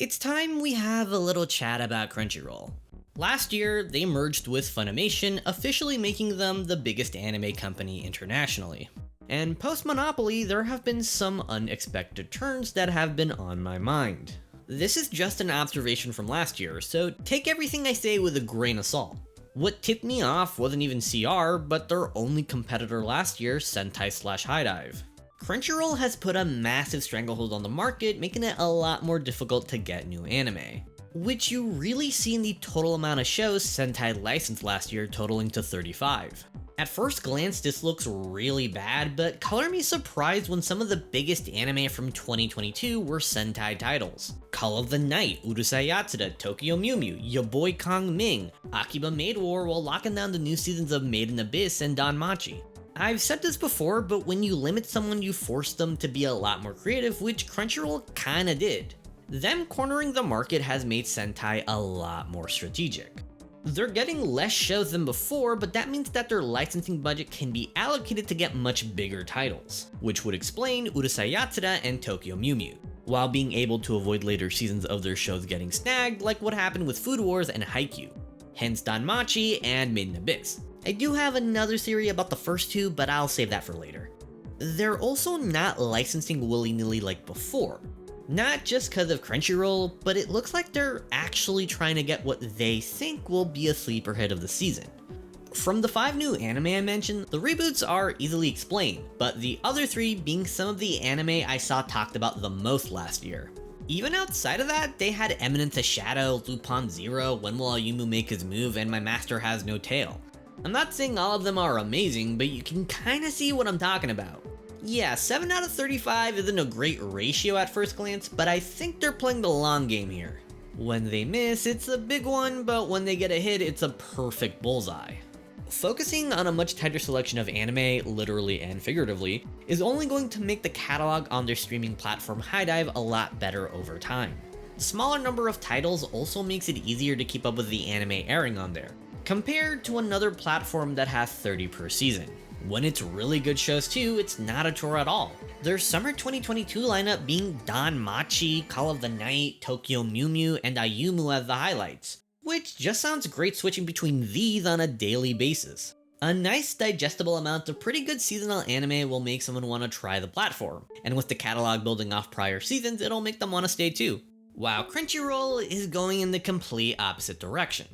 It's time we have a little chat about Crunchyroll. Last year, they merged with Funimation, officially making them the biggest anime company internationally. And post-Monopoly, there have been some unexpected turns that have been on my mind. This is just an observation from last year, so take everything I say with a grain of salt. What tipped me off wasn't even CR, but their only competitor last year, Sentai/HIDIVE. Crunchyroll has put a massive stranglehold on the market, making it a lot more difficult to get new anime. Which you really see in the total amount of shows Sentai licensed last year, totaling to 35. At first glance, this looks really bad, but color me surprised when some of the biggest anime from 2022 were Sentai titles. Call of the Night, Urusei Yatsura, Tokyo Mew Mew, Ya Boy Kong Ming, Akiba Maid War while locking down the new seasons of Made in Abyss and Danmachi. I've said this before, but when you limit someone, you force them to be a lot more creative, which Crunchyroll kinda did. Them cornering the market has made Sentai a lot more strategic. They're getting less shows than before, but that means that their licensing budget can be allocated to get much bigger titles, which would explain Urusei Yatsura and Tokyo Mew Mew, while being able to avoid later seasons of their shows getting snagged like what happened with Food Wars and Haikyuu, hence Danmachi and Made in Abyss. I do have another theory about the first two, but I'll save that for later. They're also not licensing willy-nilly like before. Not just because of Crunchyroll, but it looks like they're actually trying to get what they think will be a sleeper hit of the season. From the 5 new anime I mentioned, the reboots are easily explained, but the other 3 being some of the anime I saw talked about the most last year. Even outside of that, they had Eminence of Shadow, Lupin Zero, When Will Ayumu Make His Move, and My Master Has No Tail. I'm not saying all of them are amazing, but you can kinda see what I'm talking about. Yeah, 7 out of 35 isn't a great ratio at first glance, but I think they're playing the long game here. When they miss, it's a big one, but when they get a hit, it's a perfect bullseye. Focusing on a much tighter selection of anime, literally and figuratively, is only going to make the catalog on their streaming platform HIDIVE a lot better over time. The smaller number of titles also makes it easier to keep up with the anime airing on there, compared to another platform that has 30 per season. When it's really good shows too, it's not a chore at all. Their summer 2022 lineup being Danmachi, Call of the Night, Tokyo Mew Mew, and Ayumu as the highlights, which just sounds great switching between these on a daily basis. A nice digestible amount of pretty good seasonal anime will make someone want to try the platform, and with the catalog building off prior seasons, it'll make them want to stay too. While Crunchyroll is going in the complete opposite direction.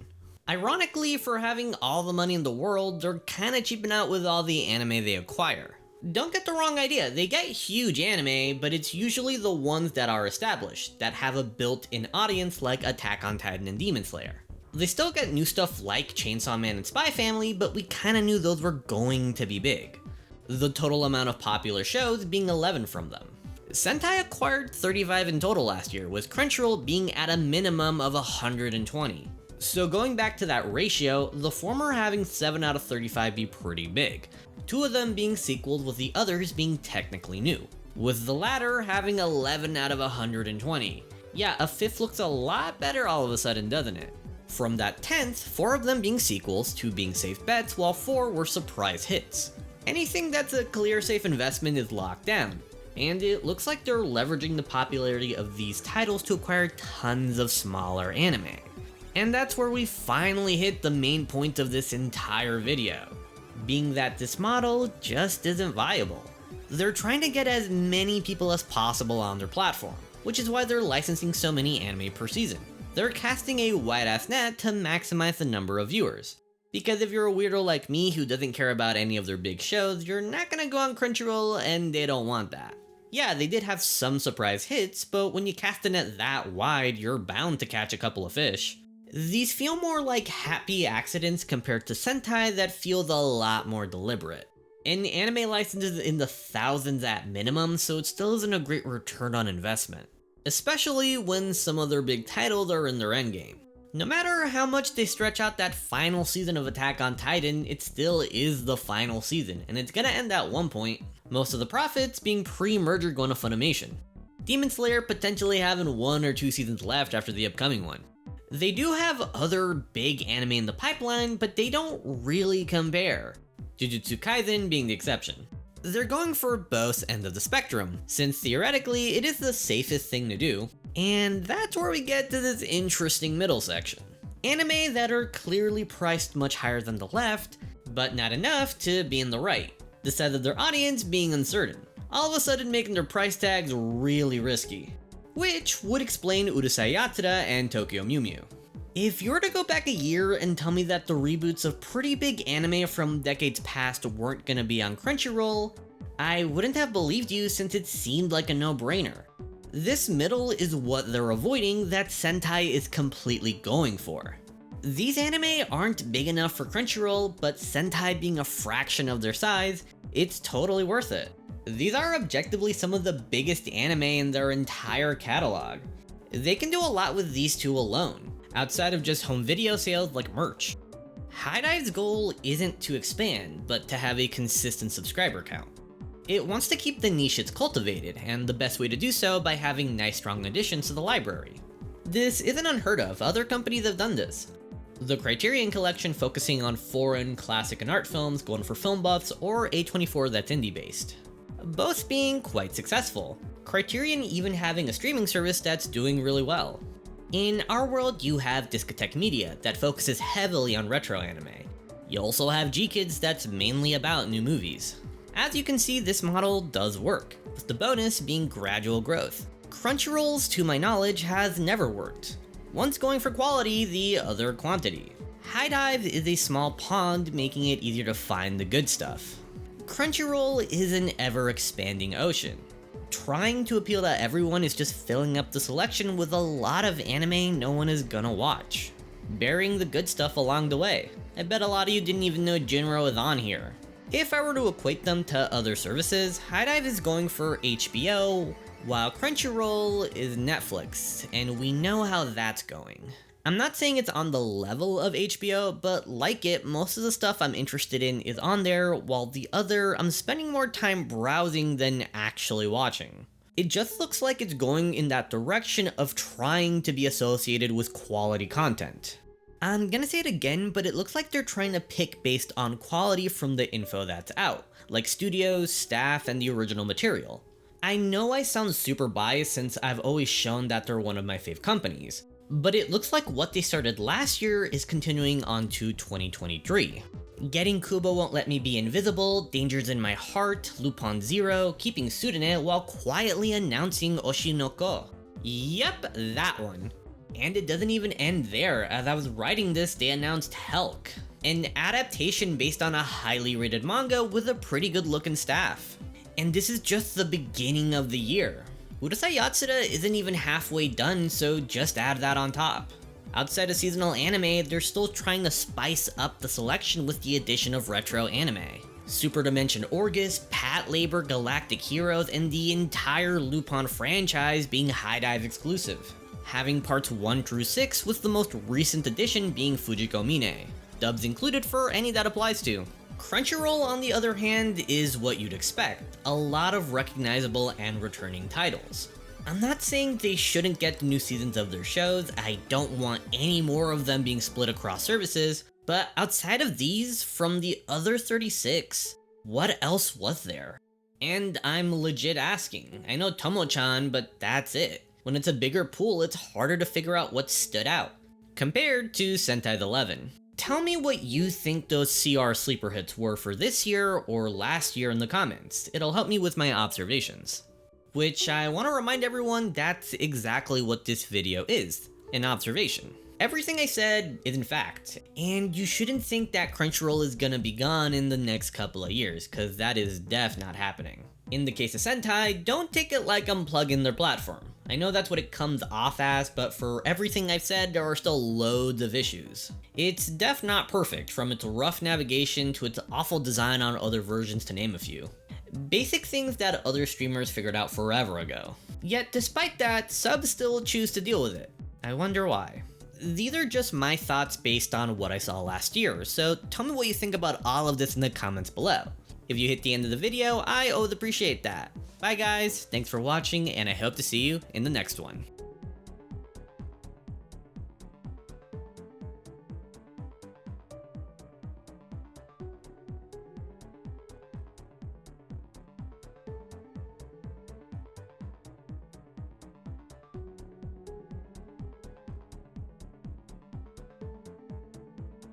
Ironically, for having all the money in the world, they're kinda cheaping out with all the anime they acquire. Don't get the wrong idea, they get huge anime, but it's usually the ones that are established, that have a built-in audience like Attack on Titan and Demon Slayer. They still get new stuff like Chainsaw Man and Spy Family, but we kinda knew those were going to be big. The total amount of popular shows being 11 from them. Sentai acquired 35 in total last year, with Crunchyroll being at a minimum of 120. So going back to that ratio, the former having 7 out of 35 be pretty big, 2 of them being sequels with the others being technically new, with the latter having 11 out of 120. Yeah, a 5th looks a lot better all of a sudden, doesn't it? From that 10th, 4 of them being sequels, 2 being safe bets, while 4 were surprise hits. Anything that's a clear safe investment is locked down, and it looks like they're leveraging the popularity of these titles to acquire tons of smaller anime. And that's where we finally hit the main point of this entire video, being that this model just isn't viable. They're trying to get as many people as possible on their platform, which is why they're licensing so many anime per season. They're casting a wide-ass net to maximize the number of viewers. Because if you're a weirdo like me who doesn't care about any of their big shows, you're not gonna go on Crunchyroll and they don't want that. Yeah, they did have some surprise hits, but when you cast a net that wide, you're bound to catch a couple of fish. These feel more like happy accidents compared to Sentai that feels a lot more deliberate. And anime licenses in the thousands at minimum, so it still isn't a great return on investment. Especially when some of their big titles are in their endgame. No matter how much they stretch out that final season of Attack on Titan, it still is the final season, and it's gonna end at one point, most of the profits being pre-merger going to Funimation. Demon Slayer potentially having 1 or 2 seasons left after the upcoming one. They do have other big anime in the pipeline, but they don't really compare, Jujutsu Kaisen being the exception. They're going for both ends of the spectrum, since theoretically it is the safest thing to do, And that's where we get to this interesting middle section. Anime that are clearly priced much higher than the left, but not enough to be in the right. The side of their audience being uncertain, all of a sudden making their price tags really risky. Which would explain Urusei Yatsura and Tokyo Mew Mew. If you were to go back a year and tell me that the reboots of pretty big anime from decades past weren't gonna be on Crunchyroll, I wouldn't have believed you since it seemed like a no-brainer. This middle is what they're avoiding that Sentai is completely going for. These anime aren't big enough for Crunchyroll, but Sentai being a fraction of their size, it's totally worth it. These are objectively some of the biggest anime in their entire catalog. They can do a lot with these two alone, outside of just home video sales like merch. HIDIVE's goal isn't to expand, but to have a consistent subscriber count. It wants to keep the niche it's cultivated, and the best way to do so by having nice strong additions to the library. This isn't unheard of, other companies have done this. The Criterion Collection focusing on foreign, classic, and art films going for film buffs, or A24 that's indie based. Both being quite successful. Criterion even having a streaming service that's doing really well. In our world, you have Discotek Media that focuses heavily on retro anime. You also have G-Kids that's mainly about new movies. As you can see, this model does work, with the bonus being gradual growth. Crunchyroll's, to my knowledge, has never worked. One's going for quality, the other quantity. HIDIVE is a small pond, making it easier to find the good stuff. Crunchyroll is an ever-expanding ocean. Trying to appeal to everyone is just filling up the selection with a lot of anime no one is gonna watch, burying the good stuff along the way. I bet a lot of you didn't even know Jinro is on here. If I were to equate them to other services, HIDIVE is going for HBO, while Crunchyroll is Netflix, and we know how that's going. I'm not saying it's on the level of HBO, but like it, most of the stuff I'm interested in is on there, while the other, I'm spending more time browsing than actually watching. It just looks like it's going in that direction of trying to be associated with quality content. I'm gonna say it again, but it looks like they're trying to pick based on quality from the info that's out, like studios, staff, and the original material. I know I sound super biased since I've always shown that they're one of my fave companies, but it looks like what they started last year is continuing on to 2023. Getting Kubo Won't Let Me Be Invisible, Dangers in My Heart, Lupin Zero, Keeping Sudene while quietly announcing Oshinoko. Yep, that one. And it doesn't even end there. As I was writing this, they announced Helk, an adaptation based on a highly rated manga with a pretty good looking staff. And this is just the beginning of the year. Urusei Yatsura isn't even halfway done, so just add that on top. Outside of seasonal anime, they're still trying to spice up the selection with the addition of retro anime. Super Dimension Orgus, Patlabor Galactic Heroes, and the entire Lupin franchise being HIDIVE exclusive. Having parts 1 through 6 with the most recent addition being Fujiko Mine. Dubs included for any that applies to. Crunchyroll, on the other hand, is what you'd expect. A lot of recognizable and returning titles. I'm not saying they shouldn't get new seasons of their shows, I don't want any more of them being split across services, but outside of these, from the other 36, what else was there? And I'm legit asking. I know Tomo-chan, but that's it. When it's a bigger pool, it's harder to figure out what stood out, compared to Sentai's 11. Tell me what you think those CR sleeper hits were for this year or last year in the comments. It'll help me with my observations. Which I want to remind everyone that's exactly what this video is, an observation. Everything I said is in fact, and you shouldn't think that Crunchyroll is gonna be gone in the next couple of years, cause that is def not happening. In the case of Sentai, don't take it like I'm plugging their platform. I know that's what it comes off as, but for everything I've said, there are still loads of issues. It's def not perfect, from its rough navigation to its awful design on other versions to name a few. Basic things that other streamers figured out forever ago. Yet despite that, subs still choose to deal with it. I wonder why. These are just my thoughts based on what I saw last year, so tell me what you think about all of this in the comments below. If you hit the end of the video, I always appreciate that. Bye guys, thanks for watching, and I hope to see you in the next one.